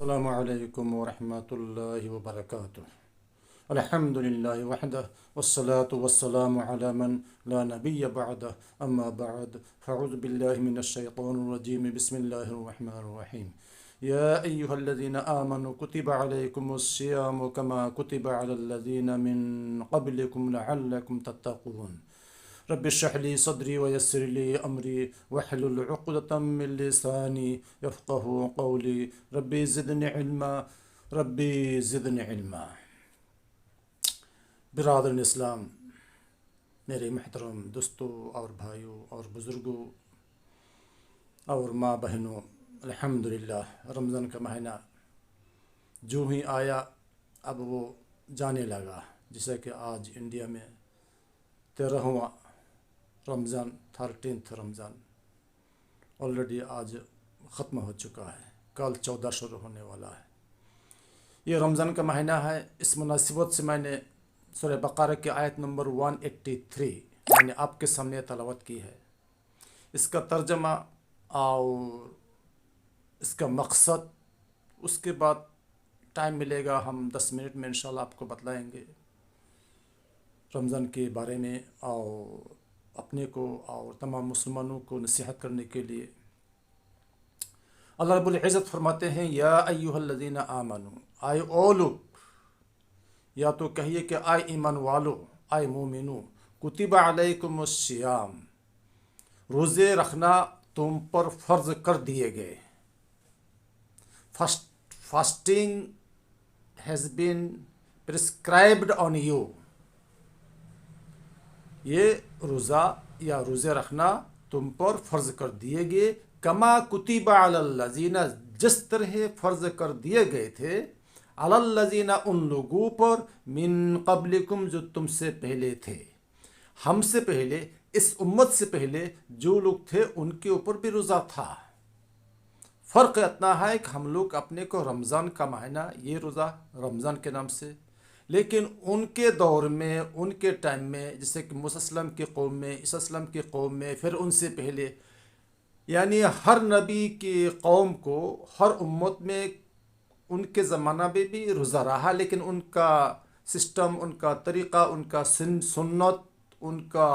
السلام علیکم ورحمۃ اللہ وبرکاتہ۔ الحمد للہ وحدہ والصلاة والسلام علی من لا نبی بعدہ، اما بعد فاعوذ باللہ من الشیطان الرجیم، بسم اللہ الرحمن الرحیم۔ یا ایہا الذین آمنوا کتب علیکم الصیام کما کتب علی الذین من قبلکم لعلکم تتقون۔ رب اشرح لی صدری ویسر لی امری واحلل عقدۃ من لسانی یفقہوا قولی ربی زدنی علما ربی زدنی علما۔ برادران اسلام، میرے محترم دوستوں اور بھائیوں اور بزرگوں اور ماں بہنوں، الحمدللہ رمضان کا مہینہ جو ہی آیا اب وہ جانے لگا، جیسے کہ آج انڈیا میں 13واں رمضان 13 رمضان آلریڈی آج ختم ہو چکا ہے، کل 14 شروع ہونے والا ہے۔ یہ رمضان کا مہینہ ہے، اس مناسبت سے میں نے سورہ بقرہ کی آیت نمبر 183 میں نے آپ کے سامنے تلاوت کی ہے۔ اس کا ترجمہ اور اس کا مقصد اس کے بعد ٹائم ملے گا، ہم 10 منٹ میں انشاءاللہ آپ کو بتلائیں گے رمضان کے بارے میں، اور اپنے کو اور تمام مسلمانوں کو نصیحت کرنے کے لیے۔ اللہ رب العزت فرماتے ہیں یا ایھا الذین آمنوا، آئے او لوگ، یا تو کہیے کہ آئے ایمان والو، آئے مومنو، کتب علیکم الصیام، روزے رکھنا تم پر فرض کر دیے گئے۔ Fasting has been prescribed on you, یہ روزہ یا روزے رکھنا تم پر فرض کر دیے گئے، کما کتب علی الذین، جس طرح فرض کر دیے گئے تھے، علی الذین، ان لوگوں پر، من قبلکم، جو تم سے پہلے تھے، ہم سے پہلے، اس امت سے پہلے جو لوگ تھے ان کے اوپر بھی روزہ تھا۔ فرق اتنا ہے کہ ہم لوگ اپنے کو رمضان کا مہینہ، یہ روزہ رمضان کے نام سے، لیکن ان کے دور میں، ان کے ٹائم میں، جیسے کہ موسیٰ علیہ السلام کی قوم میں، عیسیٰ علیہ السلام کی قوم میں، پھر ان سے پہلے، یعنی ہر نبی کی قوم کو، ہر امت میں ان کے زمانہ میں بھی روزہ رہا، لیکن ان کا سسٹم، ان کا طریقہ، ان کا سنت، ان کا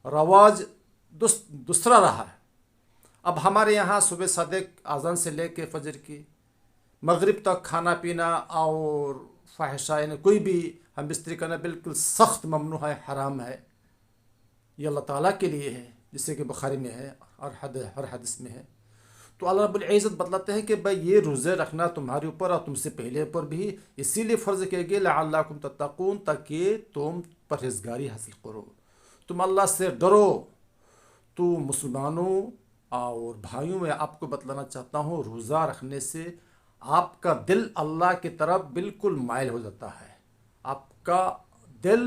رواج دوسرا رہا ہے۔ اب ہمارے یہاں صبح صادق اذان سے لے کے فجر کی مغرب تک کھانا پینا اور فحشہ، یعنی کوئی بھی ہم بستری کرنا بالکل سخت ممنوع ہے، حرام ہے۔ یہ اللہ تعالیٰ کے لیے ہے، جسے کہ بخاری میں ہے اور ہر حدیث میں ہے۔ تو اللہ رب العزت بتلاتے ہیں کہ بھائی یہ روزے رکھنا تمہارے اوپر اور تم سے پہلے پر بھی اسی لیے فرض کیے گئے، لعلکم تتقون، تاکہ تم پرہیزگاری حاصل کرو، تم اللہ سے ڈرو۔ تو مسلمانوں اور بھائیوں، میں آپ کو بتلانا چاہتا ہوں، روزہ رکھنے سے آپ کا دل اللہ کی طرف بالکل مائل ہو جاتا ہے۔ آپ کا دل،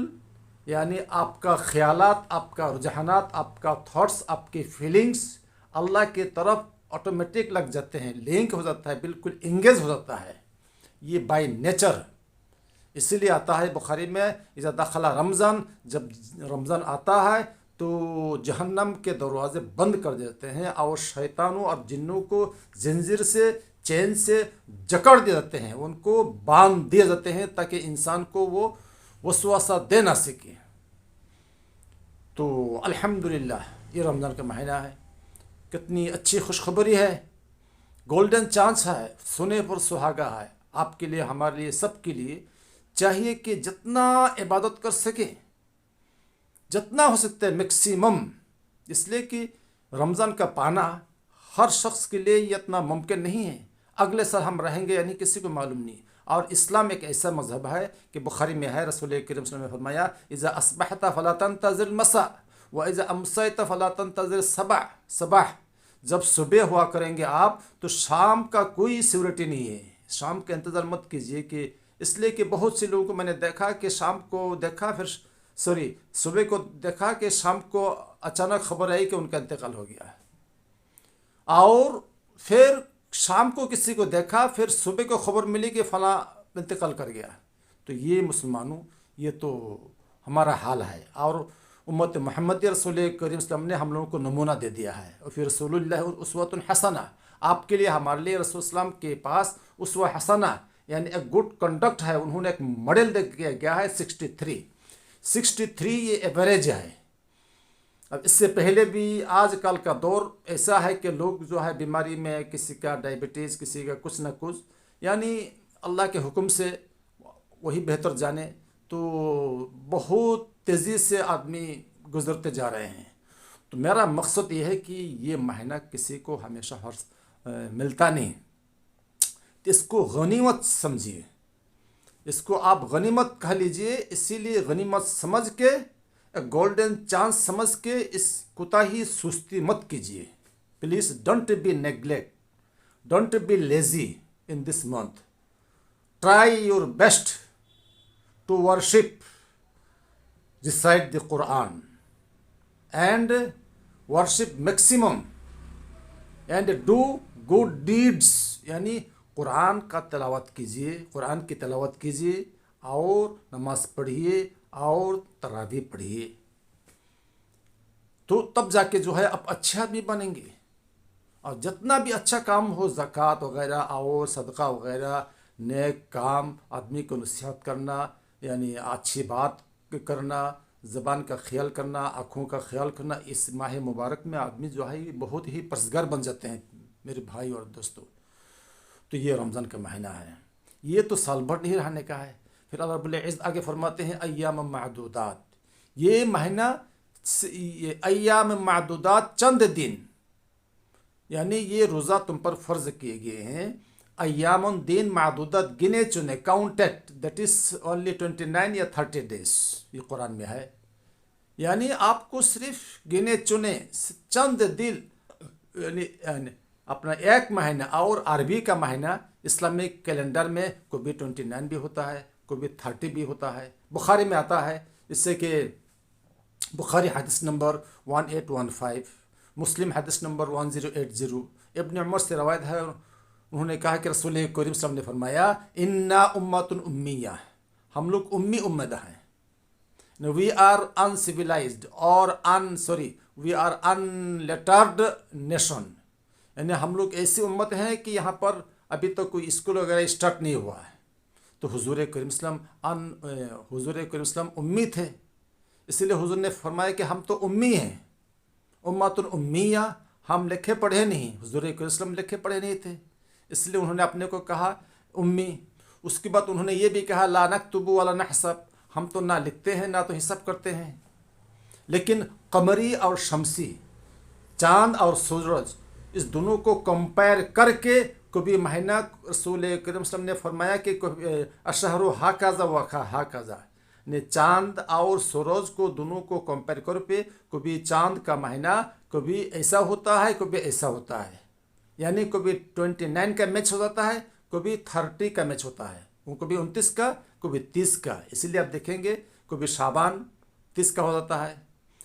یعنی آپ کا خیالات، آپ کا رجحانات، آپ کا تھاٹس، آپ کی فیلنگز اللہ کی طرف آٹومیٹک لگ جاتے ہیں، لنک ہو جاتا ہے، بالکل انگیج ہو جاتا ہے، یہ بائی نیچر۔ اسی لیے آتا ہے بخاری میں، اذا دخل رمضان، جب رمضان آتا ہے تو جہنم کے دروازے بند کر دیتے ہیں، اور شیطانوں اور جنوں کو زنجیر سے، چین سے جکڑ دیے جاتے ہیں، ان کو باندھ دیے جاتے ہیں، تاکہ انسان کو وہ وسوسہ دے نہ سکے۔ تو الحمدللہ یہ رمضان کا مہینہ ہے، کتنی اچھی خوشخبری ہے، گولڈن چانس ہے، سونے پر سہاگا ہے آپ کے لیے، ہمارے لیے، سب کے لیے۔ چاہیے کہ جتنا عبادت کر سکیں، جتنا ہو سکتا ہے میکسیمم، اس لیے کہ رمضان کا پانا ہر شخص کے لیے یہ اتنا ممکن نہیں ہے، اگلے سال ہم رہیں گے یا نہیں کسی کو معلوم نہیں۔ اور اسلام ایک ایسا مذہب ہے کہ بخاری میں ہے، رسول کریم صلی اللہ علیہ وسلم نے فرمایا، اذا اصبحت فلا تنتظر المساء واذا امسیت فلا تنتظر الصباح، جب صبح ہوا کریں گے آپ تو شام کا کوئی سیورٹی نہیں ہے، شام کا انتظار مت کیجیے، کہ اس لیے کہ بہت سے لوگوں کو میں نے دیکھا کہ شام کو دیکھا، پھر صبح کو دیکھا کہ شام کو اچانک خبر آئی کہ ان کا انتقال ہو گیا ہے، اور پھر شام کو کسی کو دیکھا، پھر صبح کو خبر ملی کہ فلاں انتقال کر گیا۔ تو یہ مسلمانوں، یہ تو ہمارا حال ہے، اور امت محمدی رسول کریم صلی اللہ علیہ وسلم نے ہم لوگوں کو نمونہ دے دیا ہے، اور پھر رسول اللہ اسوۃ حسنہ، آپ کے لیے ہمارے لیے رسول السلام کے پاس اسوہ حسنہ یعنی ایک گڈ کنڈکٹ ہے، انہوں نے ایک ماڈل دے دیا گیا ہے 63 یہ ایوریج ہے۔ اب اس سے پہلے بھی آج کل کا دور ایسا ہے کہ لوگ جو ہے بیماری میں کسی کا ڈائبٹیز، کسی کا کچھ نہ کچھ، یعنی اللہ کے حکم سے وہی بہتر جانے، تو بہت تیزی سے آدمی گزرتے جا رہے ہیں۔ تو میرا مقصد یہ ہے کہ یہ مہینہ کسی کو ہمیشہ ملتا نہیں، تو اس کو غنیمت سمجھیے، اس کو آپ غنیمت کہہ لیجئے۔ اسی لیے غنیمت سمجھ کے، ایک گولڈن چانس سمجھ کے اس کوتاہی سستی مت کیجیے۔ Please don't be neglect, don't be lazy in this month. Try your best to worship recite the Quran and worship maximum and do good deeds. یعنی قرآن کا تلاوت کیجیے، قرآن کی تلاوت کیجیے اور نماز پڑھیے اور تراویح پڑھیے، تو تب جا کے جو ہے آپ اچھے آدمی بنیں گے۔ اور جتنا بھی اچھا کام ہو، زکوٰۃ وغیرہ اور صدقہ وغیرہ، نیک کام، آدمی کو نصیحت کرنا، یعنی اچھی بات کرنا، زبان کا خیال کرنا، آنکھوں کا خیال کرنا، اس ماہ مبارک میں آدمی جو ہے بہت ہی پرہیزگار بن جاتے ہیں میرے بھائی اور دوستوں۔ تو یہ رمضان کا مہینہ ہے، یہ تو سال بھر نہیں رہنے کا ہے۔ پھر اللہ رب العزت آگے فرماتے ہیں ایام معدودات، یہ مہینہ ایام معدودات چند دن، یعنی یہ روزہ تم پر فرض کیے گئے ہیں۔ ایام دن معدودات گنے چنے، کاؤنٹڈ، دیٹ از اونلی 29 یا 30 days، یہ قرآن میں ہے۔ یعنی آپ کو صرف گنے چنے چند دن، یعنی اپنا ایک مہینہ، اور عربی کا مہینہ اسلامک کیلنڈر میں کبھی 29 بھی ہوتا ہے، کبھی 30 بھی ہوتا ہے۔ بخاری میں آتا ہے، اس سے کہ بخاری حدیث نمبر 1815، مسلم حدیث نمبر 1080، ابن عمر سے روایت ہے، انہوں نے کہا کہ رسول کریم صلی اللہ علیہ وسلم نے فرمایا انا امت امیہ، ہم لوگ امی امت ہیں۔ وی آر انسیولائزڈ اور وی آر انلیٹرڈ نیشن، یعنی ہم لوگ ایسی امت ہیں کہ یہاں پر ابھی تک کوئی اسکول وغیرہ اسٹارٹ نہیں ہوا ہے۔ تو حضور کریم صلی اللہ علیہ وسلم امی تھے، اس لیے حضور نے فرمایا کہ ہم تو امی ہیں، امت امیہ، ہم لکھے پڑھے نہیں۔ حضور کریم صلی اللہ علیہ وسلم لکھے پڑھے نہیں تھے، اس لیے انہوں نے اپنے کو کہا امی۔ اس کے بعد انہوں نے یہ بھی کہا لا نکتب ولا نحسب، ہم تو نہ لکھتے ہیں نہ تو حساب کرتے ہیں۔ لیکن قمری اور شمسی، چاند اور سورج، اس دونوں کو کمپیئر کر کے کبھی مہینہ رسول کریم صلی اللہ علیہ وسلم نے فرمایا کہ الشہر ہاکذا و ہاکذا، نے چاند اور سورج کو دونوں کو کمپیئر کر پہ کبھی چاند کا مہینہ کبھی ایسا ہوتا ہے، کبھی ایسا ہوتا ہے، یعنی کبھی 29 کا میچ ہو جاتا ہے، کبھی 30 کا میچ ہوتا ہے، وہ کبھی 29 کا، کبھی 30 کا۔ اس لیے آپ دیکھیں گے کبھی شعبان 30 کا ہو جاتا ہے،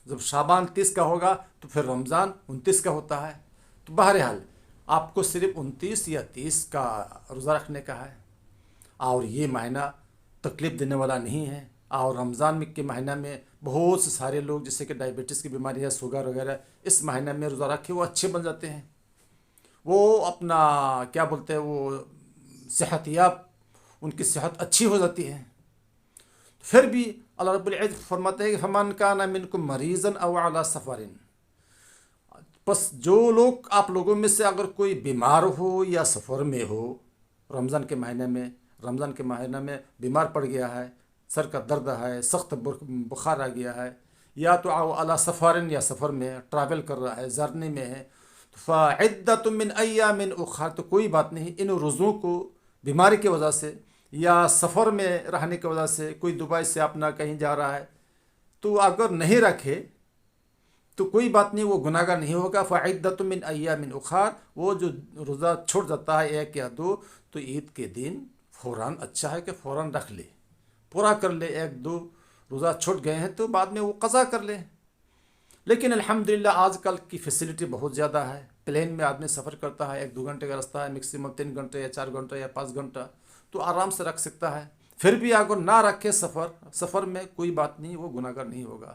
جب شعبان 30 کا ہوگا تو پھر رمضان 29 کا ہوتا ہے۔ تو بہرحال آپ کو صرف 29 یا 30 کا روزہ رکھنے کا ہے، اور یہ مہینہ تکلیف دینے والا نہیں ہے۔ اور رمضان کے مہینہ میں بہت سے سارے لوگ جیسے کہ ڈائبٹیز کی بیماری ہے، شوگر وغیرہ، اس مہینہ میں روزہ رکھے وہ اچھے بن جاتے ہیں، وہ اپنا کیا بولتے ہیں، وہ صحت یاب، ان کی صحت اچھی ہو جاتی ہے۔ پھر بھی اللہ رب العزت فرماتے ہیں کہ فمن کان منکم مریضا او علی سفر، بس جو لوگ آپ لوگوں میں سے اگر کوئی بیمار ہو یا سفر میں ہو، رمضان کے مہینہ میں بیمار پڑ گیا ہے، سر کا درد ہے، سخت بخار آ گیا ہے، یا تو علی سفر، یا سفر میں ٹریول کر رہا ہے، جرنی میں ہے، فعدۃ من ایام اخر، تو کوئی بات نہیں، ان روزوں کو بیماری کی وجہ سے یا سفر میں رہنے کی وجہ سے، کوئی دبئی سے اپنا کہیں جا رہا ہے تو اگر نہیں رکھے تو کوئی بات نہیں، وہ گناہ گار نہیں ہوگا۔ فعدۃ من ایام اخر، وہ جو روزہ چھوٹ جاتا ہے 1 یا 2، تو عید کے دن فوراً اچھا ہے کہ فوراً رکھ لے، پورا کر لے۔ 1-2 روزہ چھوٹ گئے ہیں تو بعد میں وہ قضا کر لے۔ لیکن الحمدللہ آج کل کی فیسلٹی بہت زیادہ ہے، پلین میں آدمی سفر کرتا ہے، 1-2 گھنٹے کا راستہ ہے، میکسیمم 3 گھنٹے یا 4 گھنٹے یا 5 گھنٹہ، تو آرام سے رکھ سکتا ہے۔ پھر بھی اگر نہ رکھے سفر میں کوئی بات نہیں، وہ گناہ گار نہیں ہوگا۔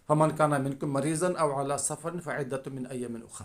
فمن کان منکم مریضا او علی سفر فعدۃ من ایام اخر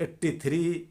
83,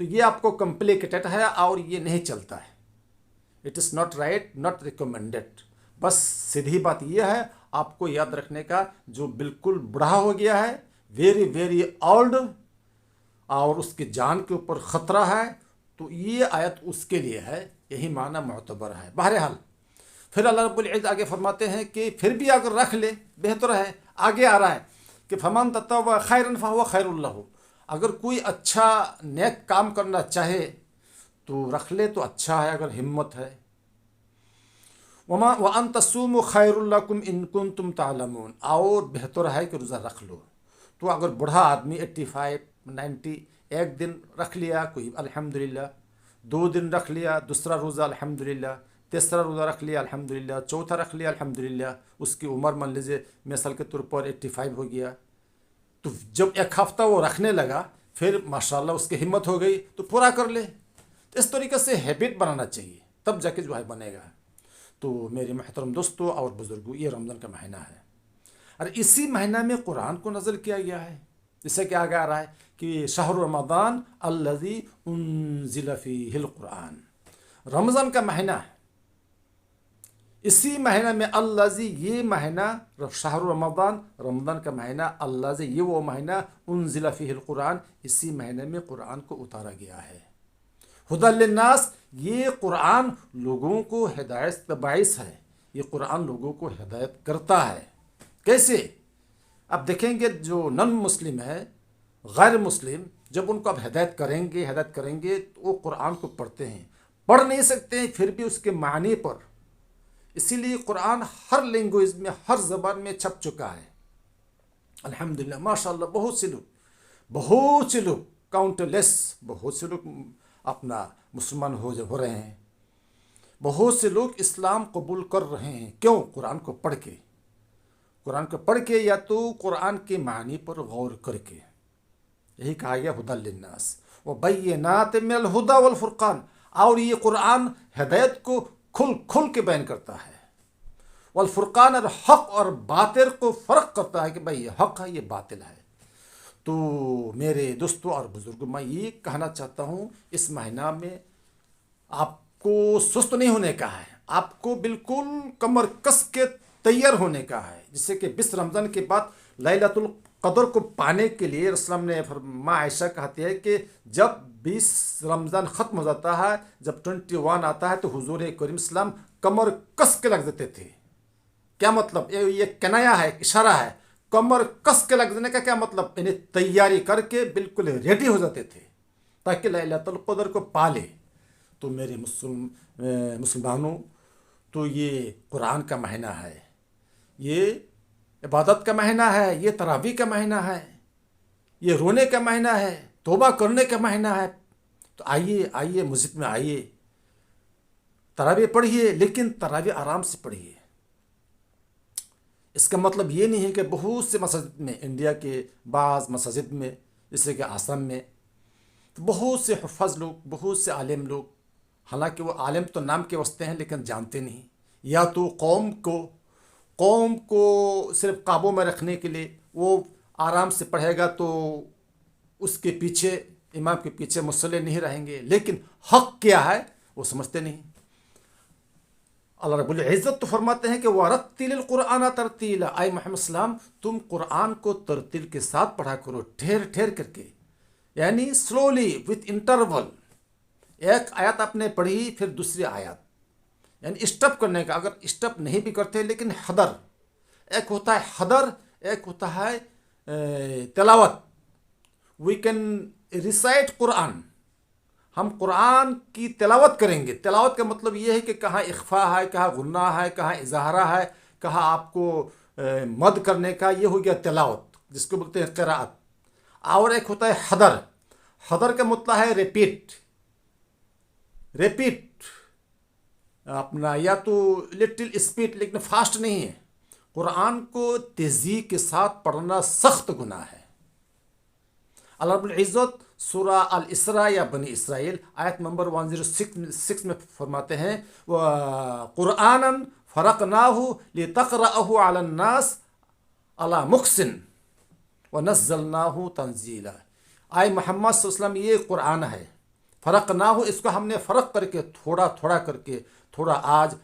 تو یہ آپ کو کمپلیکیٹڈ ہے اور یہ نہیں چلتا ہے. It is not right, not recommended. بس سیدھی بات یہ ہے آپ کو یاد رکھنے کا، جو بالکل بوڑھا ہو گیا ہے، ویری ویری اولڈ، اور اس کی جان کے اوپر خطرہ ہے، تو یہ آیت اس کے لیے ہے. یہی معنی معتبر ہے. بہرحال پھر اللہ رب العزت آگے فرماتے ہیں کہ پھر بھی اگر رکھ لے بہتر ہے. آگے آ رہا ہے کہ فمن تطوع خیرا فهو خیر له. اگر کوئی اچھا نیک کام کرنا چاہے تو رکھ لے تو اچھا ہے اگر ہمت ہے. وَأَن تَصُومُوا خَيْرٌ لَكُمْ إِن كُنتُمْ تَعْلَمُونَ. اور بہتر ہے کہ روزہ رکھ لو. تو اگر بوڑھا آدمی 85 90 ایک دن رکھ لیا کوئی الحمدللہ، 2 دن رکھ لیا دوسرا روزہ الحمدللہ، تیسرا روزہ رکھ لیا الحمدللہ، چوتھا رکھ لیا الحمدللہ، اس کی عمر مان لیجیے مثال کے طور پر 85 ہو گیا. تو جب ایک ہفتہ وہ رکھنے لگا پھر ماشاءاللہ اس کی ہمت ہو گئی تو پورا کر لے. تو اس طریقے سے ہیبٹ بنانا چاہیے، تب جا کے جو ہے بنے گا. تو میرے محترم دوستوں اور بزرگوں، یہ رمضان کا مہینہ ہے اور اسی مہینہ میں قرآن کو نازل کیا گیا ہے. جسے کہ آگے آ رہا ہے کہ شہر رمضان الذی انزل فیہ القرآن. رمضان کا مہینہ ہے، اسی مہینہ میں الذی، یہ مہینہ شہر رمضان، رمضان کا مہینہ، الذی یہ وہ مہینہ، انزل فیہ القرآن، اسی مہینے میں قرآن کو اتارا گیا ہے. ہدی للناس، یہ قرآن لوگوں کو ہدایت کا باعث ہے. یہ قرآن لوگوں کو ہدایت کرتا ہے. کیسے؟ اب دیکھیں گے جو نن مسلم ہے، غیر مسلم، جب ان کو اب ہدایت کریں گے تو وہ قرآن کو پڑھتے ہیں، پڑھ نہیں سکتے ہیں پھر بھی اس کے معنی پر. اسی لیے قرآن ہر لینگویج میں، ہر زبان میں چھپ چکا ہے الحمدللہ. ماشاءاللہ بہت سے لوگ کاؤنٹ لیس، بہت سے لوگ اپنا مسلمان ہو رہے ہیں. بہت سے لوگ اسلام قبول کر رہے ہیں. کیوں؟ قرآن کو پڑھ کے یا تو قرآن کے معنی پر غور کر کے. یہی کہا گیا ہدی للناس وبینات من الہدی والفرقان. اور یہ قرآن ہدایت کو کھل کے بیان کرتا ہے، والفرقان، اور حق اور باطل کو فرق کرتا ہے کہ بھائی یہ حق ہے یہ باطل ہے. تو میرے دوستوں اور بزرگوں، میں یہ کہنا چاہتا ہوں اس مہینہ میں آپ کو سست نہیں ہونے کا ہے، آپ کو بالکل کمر کس کے تیار ہونے کا ہے. جس سے کہ 20 رمضان کے بعد لیلۃ القدر کو پانے کے لیے رسول اللہ نے ماں عائشہ کہتی ہے کہ جب 20 رمضان ختم ہو جاتا ہے، جب 21 آتا ہے تو حضور کریم اسلام کمر کس کے لگ دیتے تھے. کیا مطلب؟ یہ کنایا ہے، اشارہ ہے. کمر کس کے لگ دینے کا کیا مطلب؟ یعنی تیاری کر کے بالکل ریڈی ہو جاتے تھے تاکہ لیلۃ القدر کو پا لے. تو میرے مسلمانوں، تو یہ قرآن کا مہینہ ہے، یہ عبادت کا مہینہ ہے، یہ تراویح کا مہینہ ہے، یہ رونے کا مہینہ ہے، توبہ کرنے کا مہینہ ہے. تو آئیے مسجد میں آئیے، تراویح پڑھیے، لیکن تراویح آرام سے پڑھیے. اس کا مطلب یہ نہیں ہے کہ بہت سے مساجد میں، انڈیا کے بعض مساجد میں جیسے کہ آسام میں بہت سے حفاظ لوگ، بہت سے عالم لوگ، حالانکہ وہ عالم تو نام کے واسطے ہیں لیکن جانتے نہیں. یا تو قوم کو صرف قابو میں رکھنے کے لیے وہ آرام سے پڑھے گا تو اس کے پیچھے، امام کے پیچھے مصلی نہیں رہیں گے، لیکن حق کیا ہے وہ سمجھتے نہیں. اللہ رب العزت تو فرماتے ہیں کہ وَرَتِّلِ الْقُرْآنَ تَرْتِيلًا. اے محمد السلام، تم قرآن کو ترتیل کے ساتھ پڑھا کرو، ٹھہر کر کے، یعنی سلولی وتھ انٹرول. ایک آیت آپ نے پڑھی پھر دوسری آیت، یعنی اسٹپ کرنے کا. اگر اسٹپ نہیں بھی کرتے لیکن حدر، ایک ہوتا ہے حدر، ایک ہوتا ہے تلاوت. وی کین ریسائٹ قرآن، ہم قرآن کی تلاوت کریں گے. تلاوت کا مطلب یہ ہے کہ کہاں اخفا ہے، کہاں غنہ ہے، کہاں اظہارہ ہے، کہاں آپ کو مد کرنے کا، یہ ہو گیا تلاوت جس کو بولتے ہیں قراءت. اور ایک ہوتا ہے حدر. حدر کا مطلب ہے ریپیٹ اپنا، یا تو لٹل اسپیڈ لیکن فاسٹ نہیں ہے. قرآن کو تیزی کے ساتھ پڑھنا سخت گناہ ہے. اللہ رب العزت سورہ الاسراء یا بنی اسرائیل آیت نمبر 106 میں فرماتے ہیں قرآنًا فرقناہ لتقرأہ علی الناس علی مکث ونزلناہ تنزیلا. آئے محمد صلی اللہ علیہ وسلم، یہ قرآن ہے، فرق نہ ہو، اس کو ہم نے فرق کر کے تھوڑا تھوڑا کر کے، تھوڑا آج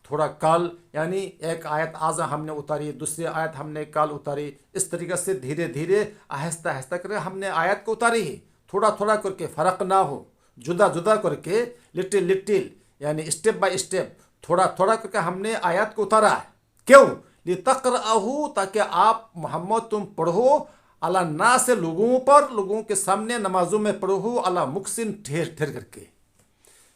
تھوڑا کل، یعنی ایک آیت آج ہم نے اتاری، دوسری آیت ہم نے کل اتاری، اس طریقے سے دھیرے دھیرے آہستہ آہستہ کر کے ہم نے آیت کو اتاری ہے، تھوڑا تھوڑا کر کے، فرق نہ ہو، جدا جدا کر کے، لٹل لٹل، یعنی اسٹیپ بائی اسٹیپ، تھوڑا تھوڑا کر کے ہم نے آیت کو اتارا ہے۔ کیوں؟ لِتَقْرَأَهُ، تاکہ آپ محمد تم پڑھو، علی الناس، لوگوں پر، لوگوں کے سامنے نمازوں میں پڑھو، علی مکسن، ٹھہر ٹھہر کر کے۔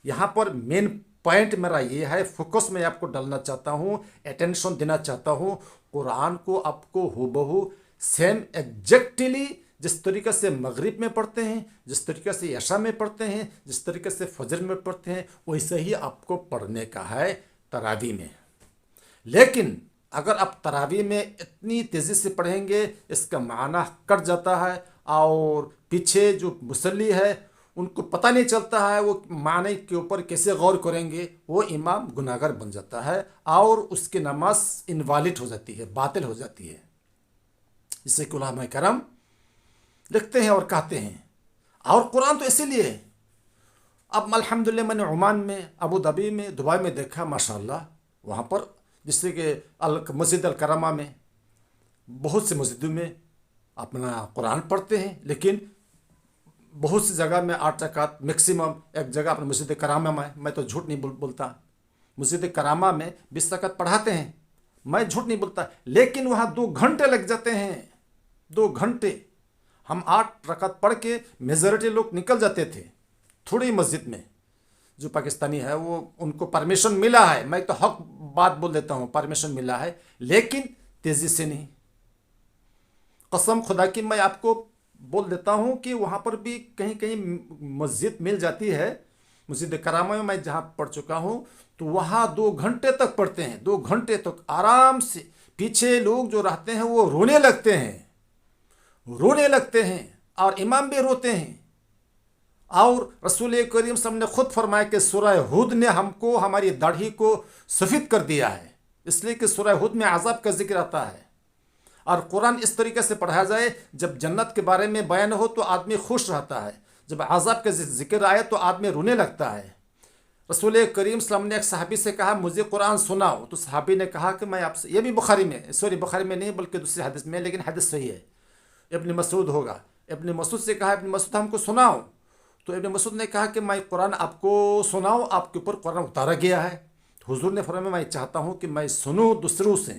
یہاں پر مین پوائنٹ میرا یہ ہے، فوکس میں آپ کو ڈالنا چاہتا ہوں، اٹینشن دینا چاہتا ہوں، قرآن کو آپ کو ہو سیم ایگزیکٹلی جس طریقے سے مغرب میں پڑھتے ہیں، جس طریقے سے عشاء میں پڑھتے ہیں، جس طریقے سے فجر میں پڑھتے ہیں، ویسے ہی آپ کو پڑھنے کا ہے تراویح میں۔ لیکن اگر آپ تراویح میں اتنی تیزی سے پڑھیں گے، اس کا معنی کٹ جاتا ہے، اور پیچھے جو مصلی ہے ان کو پتہ نہیں چلتا ہے وہ معنی کے اوپر کیسے غور کریں گے، وہ امام گناہگار بن جاتا ہے، اور اس کی نماز انوالڈ ہو جاتی ہے، باطل ہو جاتی ہے۔ جسے کہ علماء کرام لکھتے ہیں اور کہتے ہیں۔ اور قرآن تو اسی لیے ہے۔ اب الحمدللہ میں نے عمان میں، ابوظہبی میں، دبئی میں دیکھا، ماشاءاللہ وہاں پر جس سے کہ مسجد الکرامہ میں، بہت سے مسجدوں میں اپنا قرآن پڑھتے ہیں، لیکن بہت سی جگہ میں 8 رکعت میکسیمم، ایک جگہ اپنے مسجد کرامہ میں تو جھوٹ نہیں بولتا، مسجد کرامہ میں 20 رکعت پڑھاتے ہیں، میں جھوٹ نہیں بولتا، لیکن وہاں 2 گھنٹے لگ جاتے ہیں، 2 گھنٹے۔ ہم 8 رکعت پڑھ کے میجورٹی لوگ نکل جاتے تھے تھوڑی مسجد میں۔ جو پاکستانی ہے وہ ان کو پرمیشن ملا ہے، میں تو حق بات بول دیتا ہوں، پرمیشن ملا ہے، لیکن تیزی سے نہیں۔ قسم خدا کی میں آپ کو بول دیتا ہوں کہ وہاں پر بھی کہیں کہیں مسجد مل جاتی ہے، مسجد کرامہ میں جہاں پڑھ چکا ہوں، تو وہاں 2 گھنٹے تک پڑھتے ہیں، 2 گھنٹے تک آرام سے۔ پیچھے لوگ جو رہتے ہیں وہ رونے لگتے ہیں، رونے لگتے ہیں، اور امام بھی روتے ہیں۔ اور رسول کریم صلی اللہ علیہ وسلم نے خود فرمایا کہ سورہ ہود نے ہم کو، ہماری داڑھی کو سفید کر دیا ہے، اس لیے کہ سورہ ہود میں عذاب کا ذکر آتا ہے۔ اور قرآن اس طریقے سے پڑھا جائے، جب جنت کے بارے میں بیان ہو تو آدمی خوش رہتا ہے، جب عذاب کا ذکر آئے تو آدمی رونے لگتا ہے۔ رسول کریم صلی اللہ علیہ وسلم نے ایک صحابی سے کہا مجھے قرآن سناؤ، تو صحابی نے کہا کہ میں آپ سے، یہ بھی بخاری میں، بخاری میں نہیں بلکہ دوسری حدیث میں، لیکن حدیث صحیح ہے، ابن مسعود ہوگا، ابن مسعود سے کہا ابن مسعود ہم کو سناؤ، تو ابن مسعود نے کہا کہ میں قرآن آپ کو سناؤں، آپ کے اوپر قرآن اتارا گیا ہے۔ حضور نے فرمایا میں چاہتا ہوں کہ میں سنوں دوسروں سے،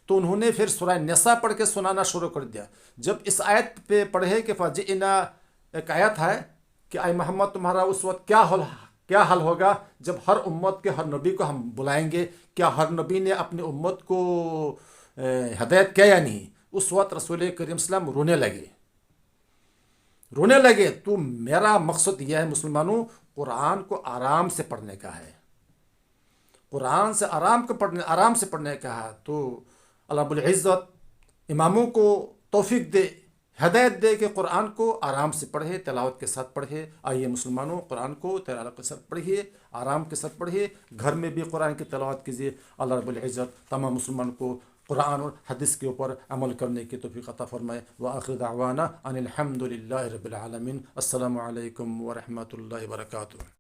تو انہوں نے پھر سورہ نساء پڑھ کے سنانا شروع کر دیا۔ جب اس آیت پہ پڑھے کہ فَجِئْنَا، ایک آیت ہے کہ اے محمد تمہارا اس وقت کیا حال ہوگا جب ہر امت کے ہر نبی کو ہم بلائیں گے، کیا ہر نبی نے اپنی امت کو ہدایت کیا یا نہیں؟ اس وقت رسول کریم صلی اللہ علیہ وسلم رونے لگے۔ تو میرا مقصد یہ ہے مسلمانوں، قرآن کو آرام سے پڑھنے کا ہے، قرآن سے آرام سے پڑھنے کا ہے۔ تو اللہ رب العزت اماموں کو توفیق دے، ہدایت دے کہ قرآن کو آرام سے پڑھے، تلاوت کے ساتھ پڑھے۔ آئیے مسلمانوں، قرآن کو تلاوت کے ساتھ پڑھیے، آرام کے ساتھ پڑھیے، گھر میں بھی قرآن کی تلاوت کیجیے۔ اللہ رب العزت تمام مسلمان کو قرآن اور حدیث کے اوپر عمل کرنے کی توفیق عطا فرمائے۔ وآخر دعوانا ان الحمد للہ رب العالمین۔ السلام علیکم ورحمۃ اللہ وبرکاتہ۔